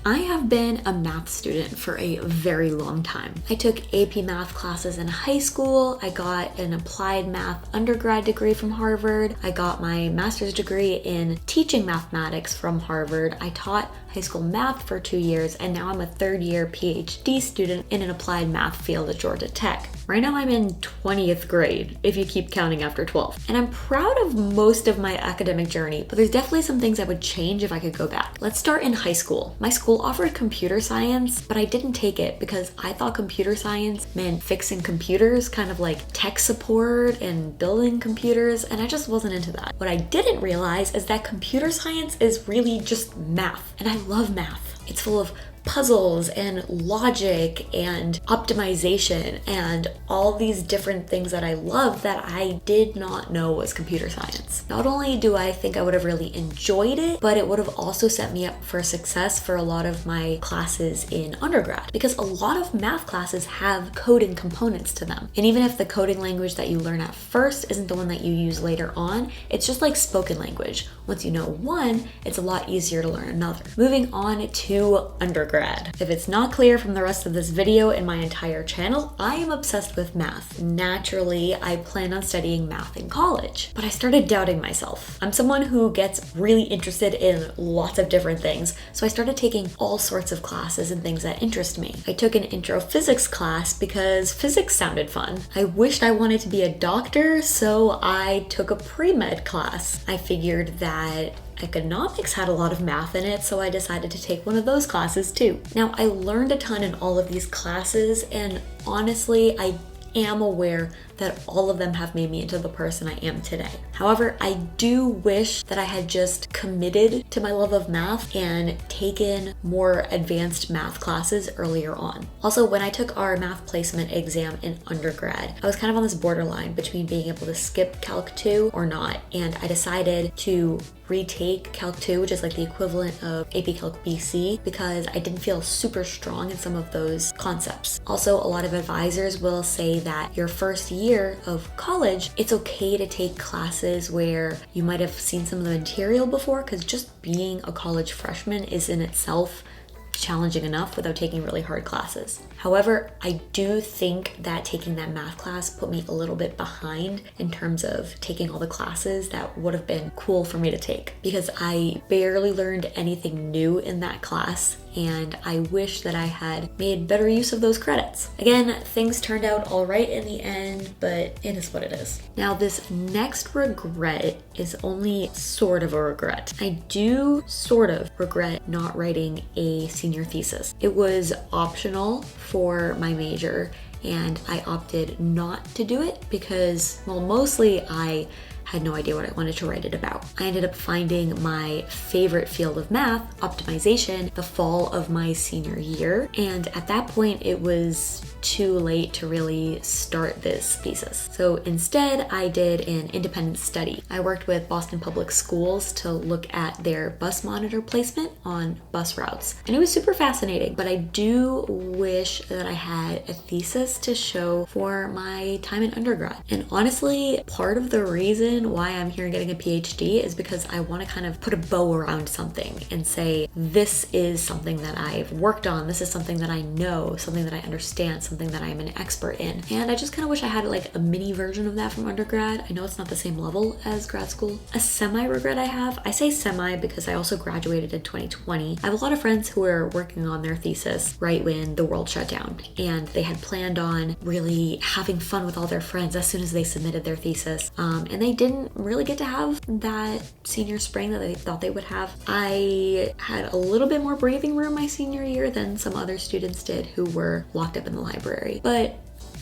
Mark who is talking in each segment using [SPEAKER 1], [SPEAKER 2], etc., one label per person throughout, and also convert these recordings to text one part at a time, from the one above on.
[SPEAKER 1] I have been a math student for a very long time. I took AP math classes in high school. I got an applied math undergrad degree from Harvard. I got my master's degree in teaching mathematics from Harvard. I taught high school math for 2 years, and now I'm a third-year PhD student in an applied math field at Georgia Tech. Right now I'm in 20th grade, if you keep counting after 12. And I'm proud of most of my academic journey, but there's definitely some things I would change if I could go back. Let's start in high school. My school offered computer science, but I didn't take it because I thought computer science meant fixing computers, kind of like tech support and building computers, and I just wasn't into that. What I didn't realize is that computer science is really just math, and I love math. It's full of puzzles and logic and optimization and all these different things that I love that I did not know was computer science. Not only do I think I would have really enjoyed it, but it would have also set me up for success for a lot of my classes in undergrad, because a lot of math classes have coding components to them. And even if the coding language that you learn at first isn't the one that you use later on, it's just like spoken language. Once you know one, it's a lot easier to learn another. Moving on to undergrad. If it's not clear from the rest of this video and my entire channel, I am obsessed with math. Naturally, I plan on studying math in college, but I started doubting myself. I'm someone who gets really interested in lots of different things, so I started taking all sorts of classes and things that interest me. I took an intro physics class because physics sounded fun. I wished I wanted to be a doctor, so I took a pre-med class. I figured that economics had a lot of math in it, so I decided to take one of those classes too. Now, I learned a ton in all of these classes, and honestly, I am aware that all of them have made me into the person I am today. However, I do wish that I had just committed to my love of math and taken more advanced math classes earlier on. Also, when I took our math placement exam in undergrad, I was kind of on this borderline between being able to skip Calc 2 or not, and I decided to retake Calc 2, which is like the equivalent of AP Calc BC, because I didn't feel super strong in some of those concepts. Also, a lot of advisors will say that your first year of college, it's okay to take classes where you might have seen some of the material before, because just being a college freshman is in itself challenging enough without taking really hard classes. However, I do think that taking that math class put me a little bit behind in terms of taking all the classes that would have been cool for me to take, because I barely learned anything new in that class, and I wish that I had made better use of those credits. Again, things turned out all right in the end, but it is what it is. Now, this next regret is only sort of a regret. I do sort of regret not writing a senior thesis. It was optional for my major, and I opted not to do it because, well, mostly I had no idea what I wanted to write it about. I ended up finding my favorite field of math, optimization, the fall of my senior year. And at that point, it was too late to really start this thesis. So instead, I did an independent study. I worked with Boston Public Schools to look at their bus monitor placement on bus routes. And it was super fascinating, but I do wish that I had a thesis to show for my time in undergrad. And honestly, part of the reason why I'm here getting a PhD is because I want to kind of put a bow around something and say, this is something that I've worked on, this is something that I know, something that I understand, something that I'm an expert in. And I just kind of wish I had like a mini version of that from undergrad. I know it's not the same level as grad school. A semi-regret I have, I say semi because I also graduated in 2020. I have a lot of friends who were working on their thesis right when the world shut down, and they had planned on really having fun with all their friends as soon as they submitted their thesis. And they didn't really get to have that senior spring that they thought they would have. I had a little bit more breathing room my senior year than some other students did who were locked up in the library. But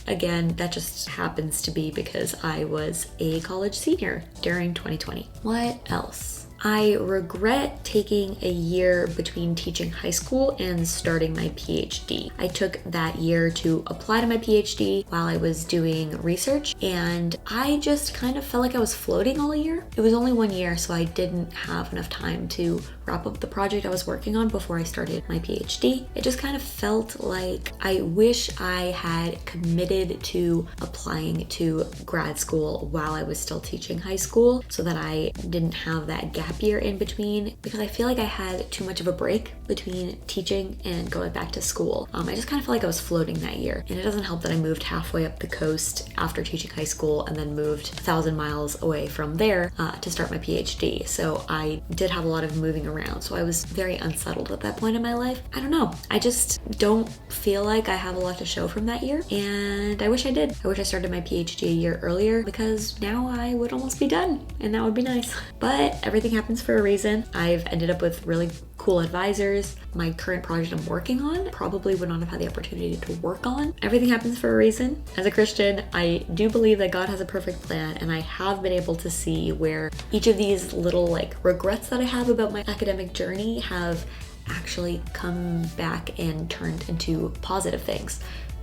[SPEAKER 1] again, that just happens to be because I was a college senior during 2020. What else? I regret taking a year between teaching high school and starting my PhD. I took that year to apply to my PhD while I was doing research, and I just kind of felt like I was floating all year. It was only 1 year, so I didn't have enough time to wrap up the project I was working on before I started my PhD. It just kind of felt like I wish I had committed to applying to grad school while I was still teaching high school so that I didn't have that gap gap year in between because I feel like I had too much of a break between teaching and going back to school. I just kind of felt like I was floating that year. And it doesn't help that I moved halfway up the coast after teaching high school and then moved 1,000 miles away from there to start my PhD. So I did have a lot of moving around. So I was very unsettled at that point in my life. I don't know. I just don't feel like I have a lot to show from that year. And I wish I did. I wish I started my PhD a year earlier because now I would almost be done and that would be nice. But everything happens for a reason. I've ended up with really cool advisors. My current project I'm working on probably would not have had the opportunity to work on. Everything happens for a reason. As a Christian, I do believe that God has a perfect plan, and I have been able to see where each of these little regrets that I have about my academic journey have actually come back and turned into positive things.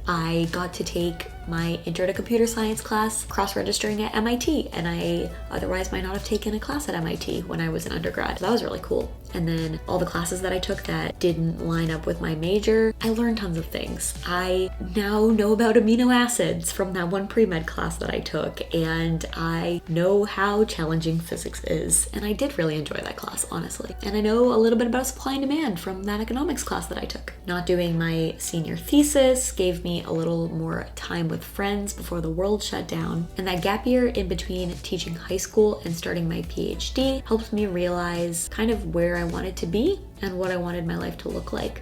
[SPEAKER 1] I got to take my Intro to Computer Science class cross-registering at MIT, and I otherwise might not have taken a class at MIT when I was an undergrad. So that was really cool. And then all the classes that I took that didn't line up with my major, I learned tons of things. I now know about amino acids from that one pre-med class that I took, and I know how challenging physics is. And I did really enjoy that class, honestly. And I know a little bit about supply and demand from that economics class that I took. Not doing my senior thesis gave me a little more time with friends before the world shut down. And that gap year in between teaching high school and starting my PhD helped me realize kind of where I wanted to be and what I wanted my life to look like.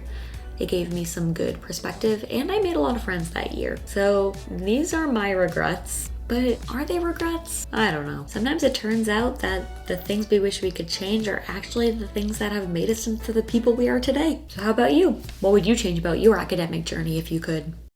[SPEAKER 1] It gave me some good perspective, and I made a lot of friends that year. So these are my regrets. But are they regrets? I don't know. Sometimes it turns out that the things we wish we could change are actually the things that have made us into the people we are today. So how about you? What would you change about your academic journey if you could?